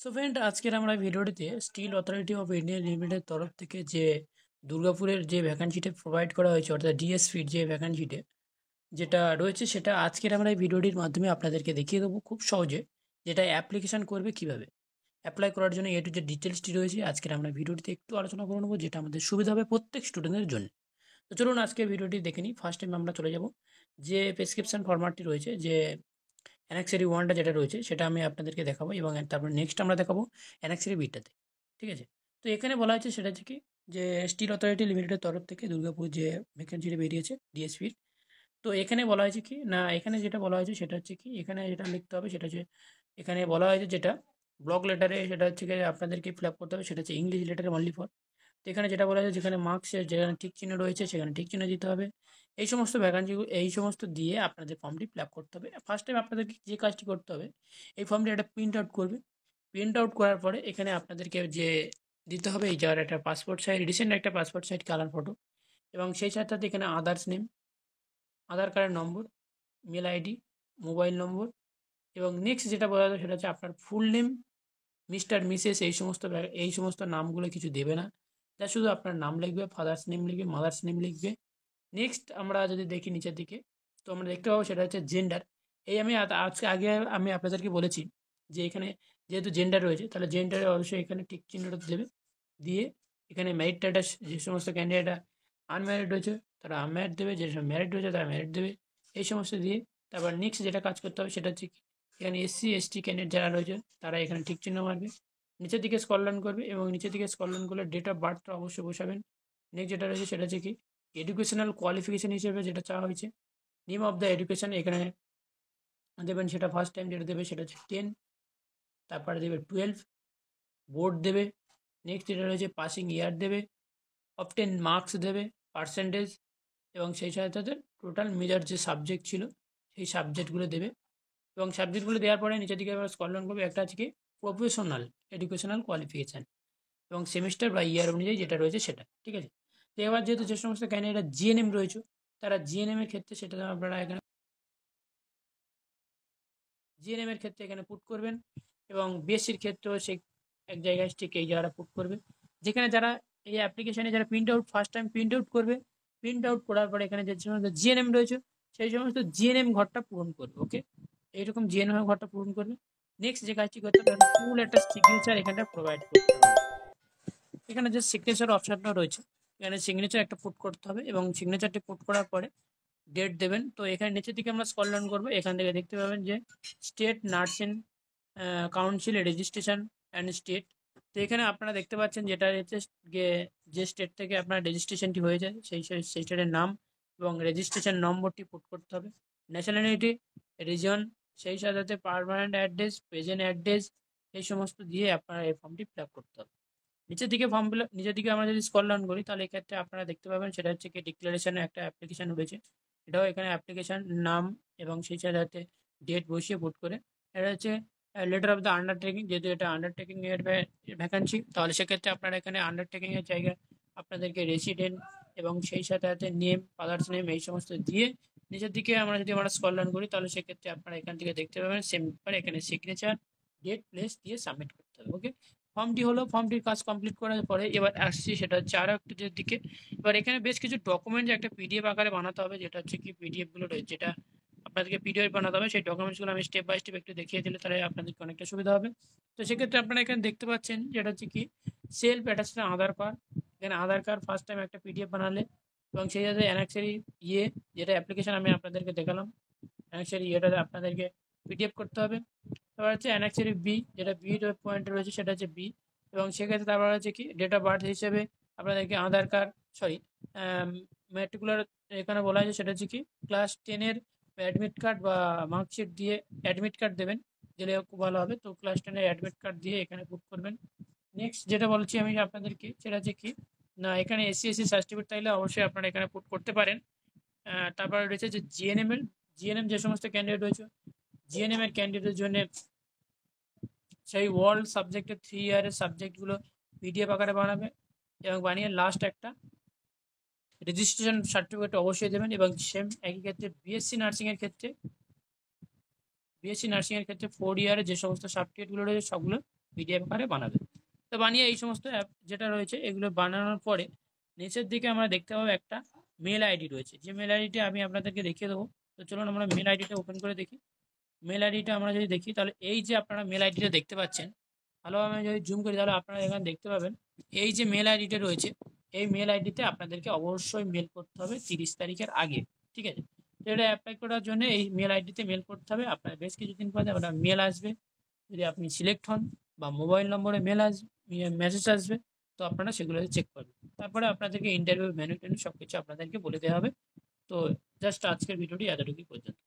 So friend, আজকের আমরা ভিডিওটিতে steel authority of India limited তরফ থেকে যে দুর্গাপুরের যে ভ্যাকান্সিটা প্রোভাইড করা হয়েছে, অর্থাৎ ডিএসপির যে ভ্যাকান্সিটা যেটা রয়েছে, সেটা আজকের আমরা এই ভিডিওটির মাধ্যমে আপনাদেরকে দেখিয়ে দেবো খুব সহজে, যেটা অ্যাপ্লিকেশন করবে কিভাবে। অ্যাপ্লাই করার জন্য এ টু যে ডিটেলসটি রয়েছে আজকের আমরা ভিডিওটিতে একটু আলোচনা করে নেবো, যেটা আমাদের সুবিধা হবে প্রত্যেক স্টুডেন্টের জন্য। তো চলুন আজকের ভিডিওটি দেখে নিই। ফার্স্ট টাইম আমরা চলে যাব যে প্রেসক্রিপশন ফরম্যাটটি রয়েছে, যে অ্যানেক্সারি ওয়ানটা যেটা রয়েছে সেটা আমি আপনাদেরকে দেখাবো, এবং তারপর নেক্সট আমরা দেখাবো অ্যানেক্সারি বিটাতে। ঠিক আছে? তো এখানে বলা হচ্ছে সেটা হচ্ছে কি, যে স্টিল অথরিটি লিমিটেডের তরফ থেকে দুর্গাপুর যে ভ্যাকেন্সিটা বেরিয়েছে ডিএসপির। তো এখানে বলা হয়েছে কি না, এখানে যেটা বলা হয়েছে সেটা হচ্ছে কি, এখানে যেটা লিখতে হবে সেটা হচ্ছে, এখানে বলা হয়েছে যেটা ব্লক লেটারে সেটা হচ্ছে কি আপনাদেরকে ফিল আপ করতে হবে, সেটা হচ্ছে ইংলিশ লেটারে অনলি ফর। তো এখানে যেটা বলা হয়েছে, যেখানে মার্কসের যেখানে ঠিক চিহ্ন রয়েছে সেখানে ঠিক চিহ্ন দিতে হবে। এই সমস্ত ভ্যাকান্সিগুলো, এই সমস্ত দিয়ে আপনাদের ফর্মটি ফিল আপ করতে হবে। ফার্স্ট টাইম আপনাদেরকে যে কাজটি করতে হবে, এই ফর্মটি একটা প্রিন্ট আউট করবে। প্রিন্ট আউট করার পরে এখানে আপনাদেরকে যে দিতে হবে, এই জায়গার একটা পাসপোর্ট সাইজ, রিসেন্ট একটা পাসপোর্ট সাইজ কালার ফটো, এবং সেই সাথে সাথে এখানে আদার্স নেম, আধার কার্ডের নম্বর, মেল আইডি, মোবাইল নম্বর, এবং নেক্সট যেটা বলা যায় সেটা হচ্ছে আপনার ফুল নেম, মিস্টার মিসেস, এই সমস্ত নামগুলো কিছু দেবে না। যা শুধু আপনার নাম লিখবে, ফাদার্স নেম লিখবে, মাদার্স নেম লিখবে। নেক্সট আমরা যদি দেখি নিচের দিকে, তো আমরা দেখতে পাবো সেটা হচ্ছে জেন্ডার। এই আমি আজকে আগে আমি আপনাদেরকে বলেছি যে এখানে যেহেতু জেন্ডার রয়েছে, তাহলে জেন্ডারে অবশ্যই এখানে টিক চিহ্নটা দেবে। দিয়ে এখানে ম্যারিড স্ট্যাটাস, যে সমস্ত ক্যান্ডিডেটরা আনম্যারিড রয়েছে তারা আনম্যারিড দেবে, যে সব ম্যারিড রয়েছে তারা ম্যারিড দেবে। এই সমস্ত দিয়ে তারপর নেক্সট যেটা কাজ করতে হবে সেটা হচ্ছে কি, এখানে এসসি এসটি ক্যান্ডিডেট যারা রয়েছে তারা এখানে ঠিক চিহ্ন মারবে, নিচের দিকে স্ক্রল ডাউন করবে, এবং নিচের দিকে স্ক্রল ডাউন করলে ডেট অফ বার্থটা অবশ্যই বসাবেন। নেক্সট যেটা রয়েছে সেটা হচ্ছে কি, এডুকেশনাল কোয়ালিফিকেশন হিসেবে যেটা চাওয়া হয়েছে, নেম অফ দ্য এডুকেশন এখানে দেবেন। সেটা ফার্স্ট টাইম যেটা দেবে সেটা হচ্ছে 10, তারপরে দেবে 12, বোর্ড দেবে। নেক্সট যেটা রয়েছে পাসিং ইয়ার দেবে, অবটেন মার্কস দেবে, পার্সেন্টেজ, এবং সেই সাথে সাথে টোটাল মেজর যে সাবজেক্ট ছিল সেই সাবজেক্টগুলো দেবে। এবং সাবজেক্টগুলো দেওয়ার পরে নিচের দিকে আবার স্ক্রল ডাউন করবে, একটা আছে কি প্রফেশনাল এডুকেশনাল কোয়ালিফিকেশান, এবং সেমিস্টার বা ইয়ার অনুযায়ী যেটা রয়েছে সেটা। ঠিক আছে? তো এবার যেহেতু যে সমস্ত ক্যান্ডিডেটরা জিএনএম রয়েছে, তারা জিএনএম এর ক্ষেত্রে সেটা আপনারা এখানে জিএনএম এর ক্ষেত্রে এখানে পুট করবেন, এবং বিএসসির ক্ষেত্রেও সেই এক জায়গায় ঠিক এই জায়গাটা পুট করবে। যেখানে যারা এই অ্যাপ্লিকেশনে যারা print out first time print out করবে, প্রিন্ট আউট করার পরে এখানে যে সমস্ত জিএনএম রয়েছে সেই সমস্ত জিএনএম ঘরটা পূরণ করবে। ওকে, এইরকম জিএনএম ঘরটা পূরণ করবে। নেক্সট যে কাজটি করতে হবে, ফুল একটা সিগনেচার এখানটা প্রোভাইড করতে হবে। এখানে যে সিগনেচার অপশনটা রয়েছে, এখানে সিগনেচার একটা পুট করতে হবে, এবং সিগনেচারটি পুট করার পরে ডেট দেবেন। তো এখানে নিচের দিকে আমরা স্ক্রল ডাউন করবো, এখান থেকে দেখতে পাবেন যে state nursing council registration and state. তো এখানে আপনারা দেখতে পাচ্ছেন যেটা হচ্ছে যে স্টেট থেকে আপনার রেজিস্ট্রেশনটি হয়েছে সেই স্টেটের নাম এবং রেজিস্ট্রেশন নম্বরটি পুট করতে হবে। ন্যাশনালিটি, রিজন, সেই সাথে সাথে পারমানেন্ট অ্যাড্রেস, প্রেজেন্ট অ্যাড্রেস, এই সমস্ত দিয়ে আপনারা এই ফর্মটি ফিল আপ করতে হবে। নিচের দিকে আমরা যদি স্ক্রল ডাউন করি, তাহলে এক্ষেত্রে আপনারা দেখতে পাবেন সেটা হচ্ছে কি ডিক্লারেশনের একটা অ্যাপ্লিকেশন রয়েছে। এটাও এখানে অ্যাপ্লিকেশন নাম এবং সেই সাথে ডেট বসিয়ে পুট করে, এটা হচ্ছে লেটার অফ দ্য আন্ডারটেকিং। যেহেতু এটা আন্ডারটেকিং এর ভ্যাকান্সি, তাহলে সেক্ষেত্রে আপনারা এখানে আন্ডারটেকিং এর জায়গায় আপনাদেরকে রেসিডেন্ট এবং সেই সাথে নেম, ফাদার্স নেম, এই সমস্ত দিয়ে নিচের দিকে আমরা স্ক্রল ডাউন করি, তাহলে সেক্ষেত্রে আপনারা এখান থেকে দেখতে পাবেন সেম ব্যাপারে এখানে সিগনেচার, ডেট, প্লেস দিয়ে সাবমিট করতে হবে। ওকে, ফর্মটির কাজ কমপ্লিট করার পরে এবার আসছি সেটা হচ্ছে আরও একটু দিকে। এবার এখানে বেশ কিছু ডকুমেন্ট একটা পিডিএফ আকারে বানাতে হবে, যেটা হচ্ছে কি পিডিএফ গুলো রয়েছে, যেটা আপনাদেরকে পিডিএফ বানাতে হবে। সেই ডকুমেন্টসগুলো আমি স্টেপ বাই স্টেপ একটু দেখিয়ে দিলে তাহলে আপনাদেরকে অনেকটা সুবিধা হবে। তো সেক্ষেত্রে আপনারা এখানে দেখতে পাচ্ছেন যেটা হচ্ছে কি সেলফ অ্যাটাচড আধার কার্ড। এখানে আধার কার্ড ফার্স্ট টাইম একটা পিডিএফ বানালে, এবং সেই সাথে অ্যানেক্সারি ইয়ে, যেটা অ্যাপ্লিকেশন আমি আপনাদেরকে দেখালাম, অ্যানেক্সারি ইয়েটা আপনাদেরকে পিডিএফ করতে হবে। তারপর হচ্ছে অ্যানেক্সারি বি, যেটা বি পয়েন্ট রয়েছে সেটা হচ্ছে বি, এবং সেক্ষেত্রে তারপর হচ্ছে কি ডেট অফ বার্থ হিসেবে আপনাদেরকে আধার কার্ড, সরি, ম্যাট্রিকুলার, এখানে বলা হয়েছে সেটা হচ্ছে কি ক্লাস 10-এর অ্যাডমিট কার্ড বা মার্কশিট দিয়ে অ্যাডমিট কার্ড দেবেন, দিলে খুব ভালো হবে। তো ক্লাস 10-এর অ্যাডমিট কার্ড দিয়ে এখানে বুক করবেন। নেক্সট যেটা বলছি আমি আপনাদেরকে সেটা হচ্ছে কি না, এখানে এসসি এসসি সার্টিফিকেট চাইলে অবশ্যই আপনারা এখানে পুট করতে পারেন। তারপর রয়েছে যে জিএনএম যে সমস্ত ক্যান্ডিডেট রয়েছে, জিএনএম এর ক্যান্ডিডেটের জন্য সেই ওয়ার্ল্ড সাবজেক্টের 3 ইয়ারের সাবজেক্টগুলো পিডিএফ আকারে বানাবে, এবং বানিয়ে লাস্ট একটা রেজিস্ট্রেশন সার্টিফিকেট অবশ্যই দেবেন। এবং সেম একই ক্ষেত্রে বিএসসি নার্সিংয়ের ক্ষেত্রে 4 ইয়ারের যে সমস্ত সার্টিফিকেটগুলো রয়েছে সবগুলো পিডিএফ আকারে বানাবে। তো বানিয়ে এই সমস্ত অ্যাপ যেটা রয়েছে এগুলো বানানোর পরে নিচের দিকে আমরা দেখতে পাবো একটা মেল আইডি রয়েছে, যে মেল আইডিটা আমি আপনাদেরকে দেখিয়ে দেবো। তো চলুন আমরা মেল আইডিটা ওপেন করে দেখি। মেল আইডিটা আমরা যদি দেখি তাহলে এই যে আপনারা মেল আইডিটা দেখতে পাচ্ছেন, ভালোভাবে আমি যদি জুম করি তাহলে আপনারা এখানে দেখতে পাবেন এই যে মেল আইডিটা রয়েছে, এই মেল আইডিতে আপনাদেরকে অবশ্যই মেল করতে হবে 30 তারিখের আগে। ঠিক আছে, তো এটা অ্যাপ্লাই করার জন্য এই মেল আইডিতে মেল করতে হবে। আপনার বেশ কিছুদিন পরে আপনার মেল আসবে, যদি আপনি সিলেক্ট হন বা মোবাইল নম্বরে মেল আসবে, মেসেজ আসবে, তো আপনারা সেগুলো চেক করবেন। তারপরে আপনাদেরকে ইন্টারভিউ, মেনু টেনু সব কিছু আপনাদেরকে বলে দেওয়া হবে। তো জাস্ট আজকের ভিডিওটি এতটুকুই পর্যন্ত।